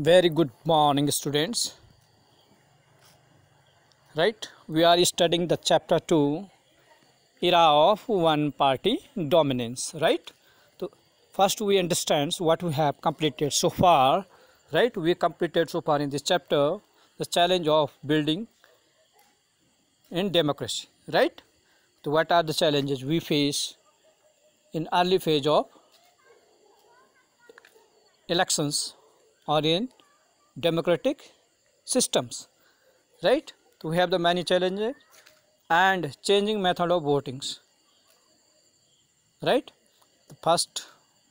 Very good morning, students. Right, we are studying the chapter 2, era of one party dominance. Right, so first we understand what we have completed so far. Right, we completed so far in this chapter the challenge of building in democracy. Right, so what are the challenges we face in early phase of elections or in democratic systems? Right, so we have the many challenges and changing method of votings. Right, first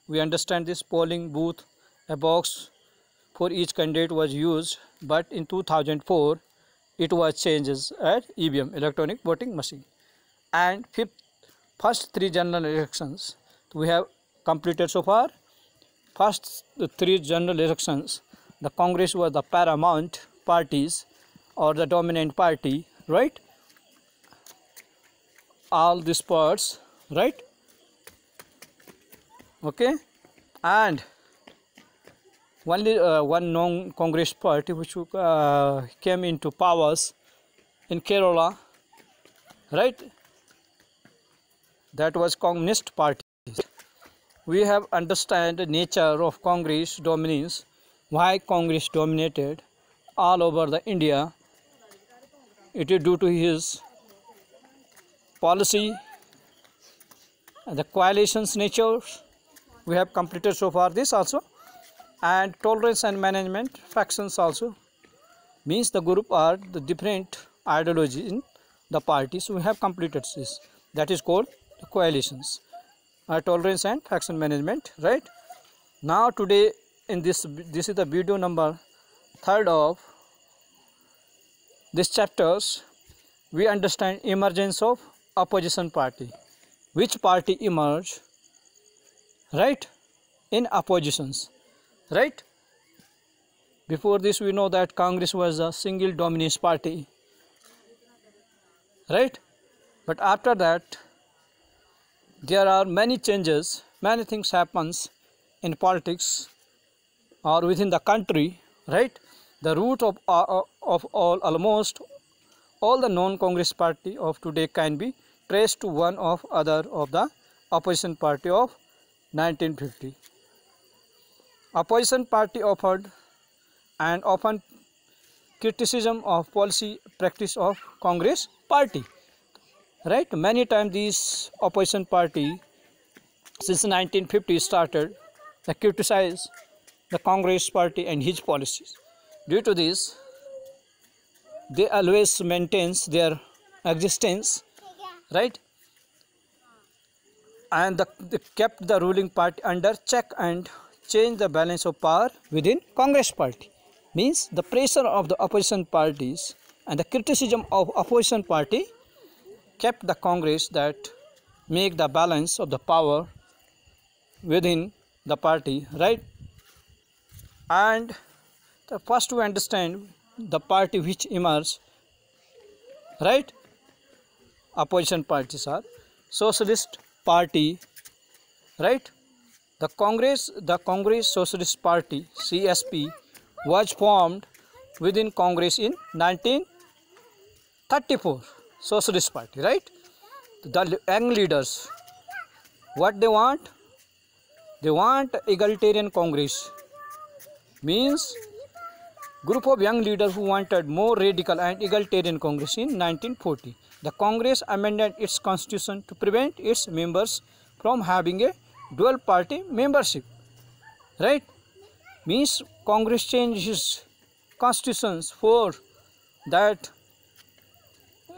we understand this polling booth, a box for each candidate was used, but in 2004 it was changed as EVM, electronic voting machine. And first three general elections we have completed so far. First three general elections, the Congress was the paramount parties or the dominant party. Right, all these parts. Right, okay, and only one non-Congress party which came into powers in Kerala. Right, that was Communist Party. We have understand the nature of Congress dominance, why Congress dominated all over the India. It is due to his policy and the coalition's nature. We have completed so far this also, and tolerance and management factions also, means the group are the different ideology in the parties. We have completed this, that is called the coalitions, tolerance and faction management. Right, now today in this is the video number 3rd of this chapters. We understand emergence of opposition party, which party emerged, right, in oppositions. Right, before this we know that Congress was a single dominance party. Right, but after that there are many changes, many things happens in politics or within the country. Right, the root of almost all the non-Congress party of today can be traced to one of other of the opposition party of 1950. Opposition party offered and often criticism of policy practice of Congress party. Right, many times these opposition party since 1950 started to criticize the Congress party and his policies. Due to this, they always maintains their existence. Right, and they kept the ruling party under check and change the balance of power within Congress party, means the pressure of the opposition parties and the criticism of opposition party kept the Congress that make the balance of the power within the party. Right, and the first we understand the party which emerged. Right, opposition parties are Socialist Party. Right, the Congress Socialist Party CSP was formed within Congress in 1934. Socialist Party. Right, the young leaders, what they want egalitarian Congress, means group of young leaders who wanted more radical and egalitarian Congress in 1940. The Congress amended its constitution to prevent its members from having a dual party membership. Right, means Congress changed its constitutions for that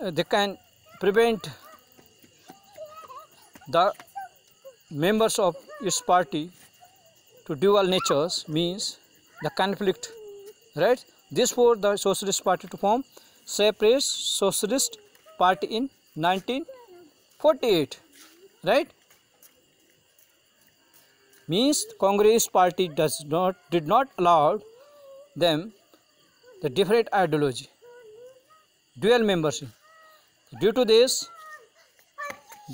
they can prevent the members of its party to dual natures, means the conflict. Right, this for the Socialist Party to form separate Socialist Party in 1948. Right, means Congress Party did not allow them the different ideology, dual membership. Due to this,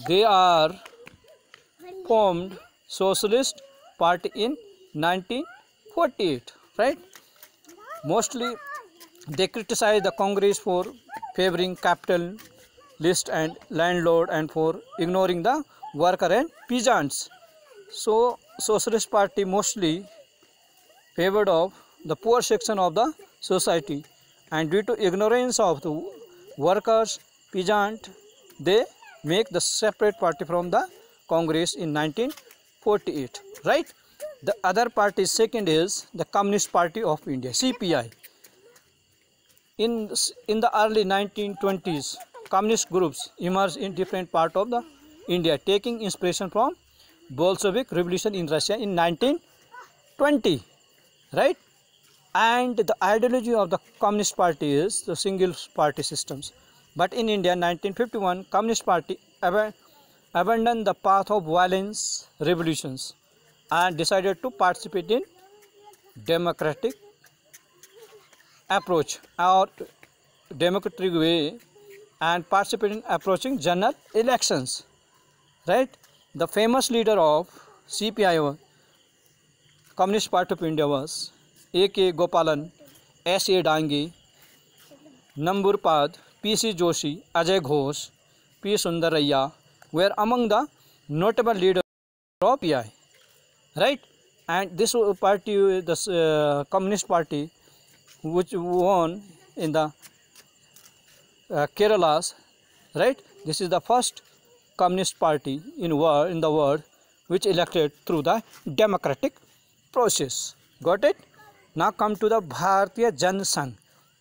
they are formed Socialist Party in 1948. Right, Mostly they criticize the Congress for favoring capitalist and landlord and for ignoring the worker and peasants. So Socialist Party mostly favored of the poor section of the society, and due to ignorance of the workers, peasant, they make the separate party from the Congress in 1948. Right? The other party second is the Communist Party of India, CPI. In the early 1920s, communist groups emerged in different parts of the India, taking inspiration from Bolshevik Revolution in Russia in 1920. Right? And the ideology of the Communist Party is the single party systems. But in India, 1951, Communist Party abandoned the path of violence revolutions and decided to participate in democratic approach or democratic way and participate in approaching general elections. Right? The famous leader of CPI, Communist Party of India, was A.K. Gopalan, S.A. Dange, Namburpad, P.C. Joshi, Ajay Ghosh, P. Sundaraiah were among the notable leaders of CPI. Right? And this party, the Communist Party, which won in the Kerala's, right? This is the first Communist Party in the world which elected through the democratic process. Got it? Now come to the Bharatiya Jan Sangh,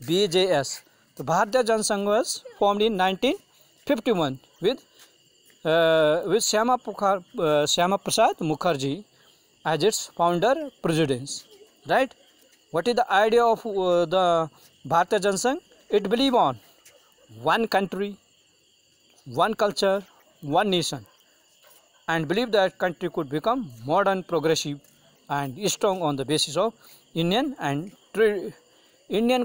BJS. The Bharatiya Jan Sangh was formed in 1951 with Shyama Prasad Mukherjee as its founder president. Right? What is the idea of the Bharatiya Jan Sangh? It believes on one country, one culture, one nation, and believe that country could become modern, progressive, and strong on the basis of Indian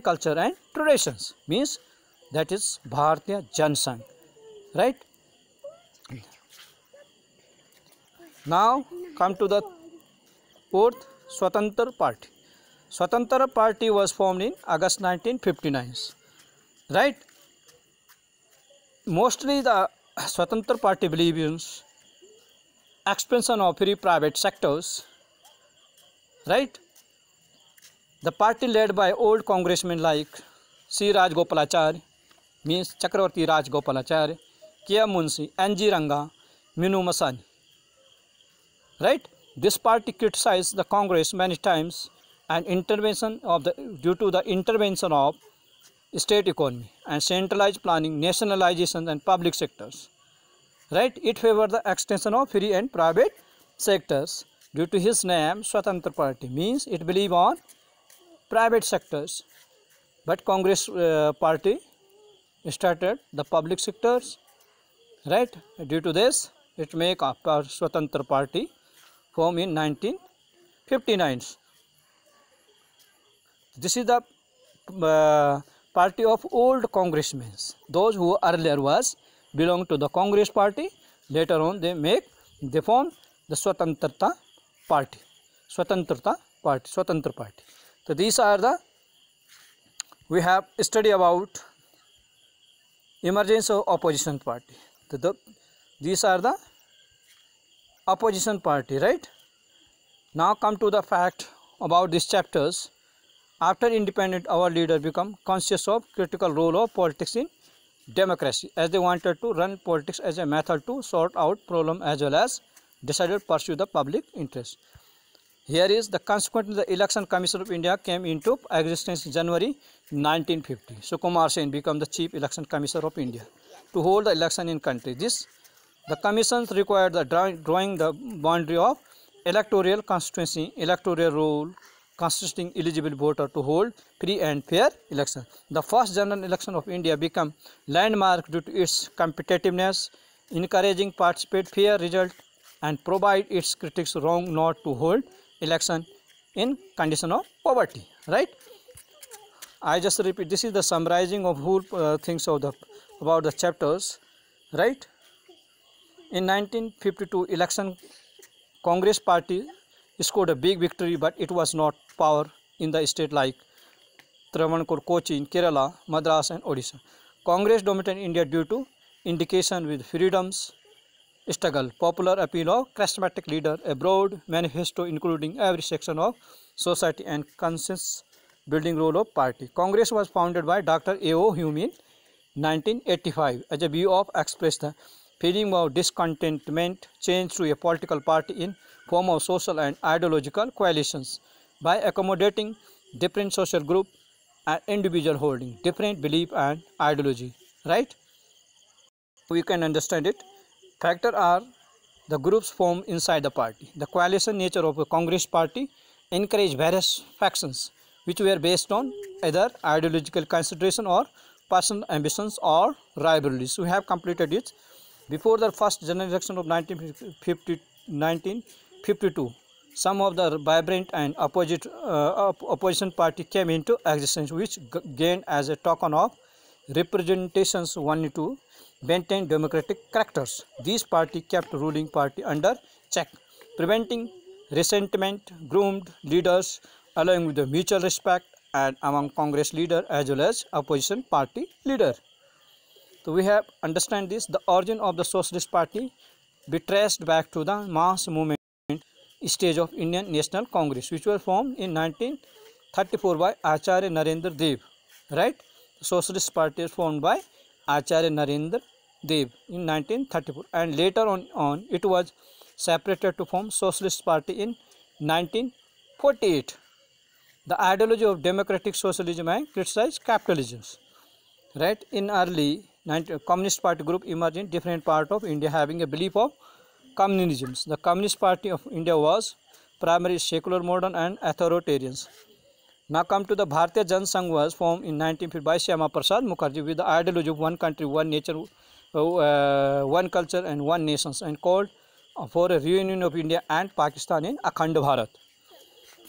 culture and traditions. Means that is Bharatiya Jan Sangh. Right? Now come to the fourth, Swatantra Party. Swatantra Party was formed in August 1959. Right? Mostly the Swatantra Party believes in expansion of free private sectors. Right? The party led by old congressmen like C. Rajgopalachari, means Chakravarti Rajgopalachari, K. Munshi, N.G. Ranga, Minu Masani. Right? This party criticized the Congress many times and due to the intervention of state economy and centralized planning, nationalization and public sectors. Right? It favored the extension of free and private sectors. Due to his name, Swatantra Party means it believes on private sectors, but Congress Party started the public sectors. Right? Due to this, it make a Swatantra Party formed in 1959. This is the party of old congressmen, those who earlier was belong to the Congress Party. Later on they form the Swatantra Party. Swatantra Party. So these are we have studied about emergence of opposition party. These are the opposition party. Right? Now come to the fact about these chapters. After independence, our leader become conscious of critical role of politics in democracy, as they wanted to run politics as a method to sort out problem as well as decided to pursue the public interest. Here is the consequently the Election Commission of India came into existence in January 1950. Sukumar Sen became the Chief Election Commissioner of India to hold the election in country. The commissions required the drawing the boundary of electoral constituency, electoral roll, consisting eligible voter to hold free and fair election. The first general election of India became landmark due to its competitiveness, encouraging participate fair result and provide its critics wrong not to hold election in condition of poverty. Right? I just repeat, this is the summarizing of whole things of about the chapters. Right? In 1952 election, Congress Party scored a big victory, but it was not power in the state like Travancore, Cochin, Kerala, Madras and Odisha. Congress dominated India due to indication with freedoms struggle, popular appeal of charismatic leader, a broad manifesto including every section of society and consensus building role of party. Congress was founded by Dr. A.O. Hume in 1985 as a view of express the feeling of discontentment change to a political party in form of social and ideological coalitions by accommodating different social group and individual holding different belief and ideology, right? We can understand it. Factors are the groups formed inside the party. The coalition nature of a Congress party encouraged various factions which were based on either ideological consideration or personal ambitions or rivalries. We have completed it. Before the first general election of 1952, some of the vibrant and opposition party came into existence, which gained as a token of representations wanted to maintain democratic characters. These parties kept ruling party under check, preventing resentment, groomed leaders, allowing with the mutual respect and among Congress leader as well as opposition party leader. So we have understand this. The origin of the Socialist Party be traced back to the mass movement stage of Indian National Congress, which was formed in 1934 by Acharya Narendra Dev. Right? The Socialist Party is formed by Acharya Narendra Dev in 1934, and later on it was separated to form Socialist Party in 1948. The ideology of democratic socialism and criticized capitalism. Right? In early Communist Party group emerged in different parts of India having a belief of communism. The Communist Party of India was primarily secular, modern and authoritarian. Now come to the Bharatiya Jan Sangh was formed in 1950 by Syama Prasad Mukherjee with the ideology of one country, one nature, one culture and one nation, and called for a reunion of India and Pakistan in Akhand Bharat.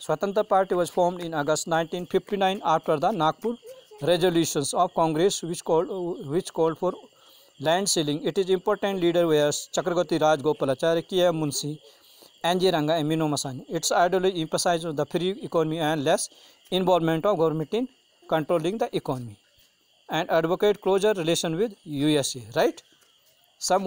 Swatantra Party was formed in August 1959 after the Nagpur resolutions of Congress which called for land ceiling. Its important leader was Chakravarti Rajgopalachari, K.M. Munshi, N.G. Ranga and Mino Masani. Its ideology emphasized the free economy and less involvement of government in controlling the economy, and advocate closer relation with USA. Right? Some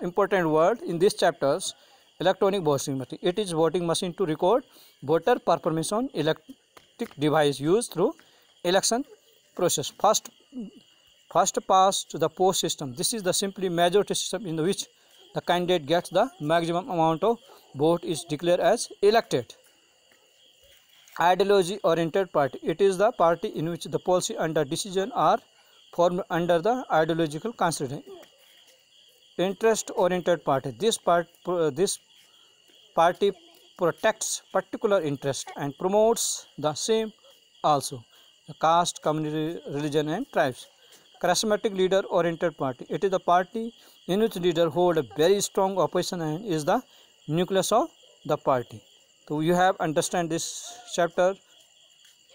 important word in these chapters: electronic voting machine. It is voting machine to record voter performance on electric device used through election process. First past the post system. This is the simply majority system in which the candidate gets the maximum amount of vote is declared as elected. Ideology oriented party. It is the party in which the policy and the decision are formed under the ideological consideration. Interest oriented party. This party protects particular interest and promotes the same also. The caste, community, religion and tribes. Charismatic leader oriented party. It is the party in which leader hold a very strong opposition and is the nucleus of the party. So you have understand this chapter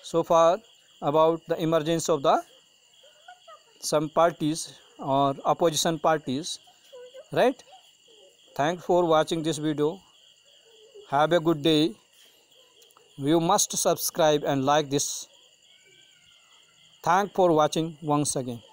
so far about the emergence of the some parties or opposition parties, right? Thanks for watching this video. Have a good day. You must subscribe and like this. Thanks for watching once again.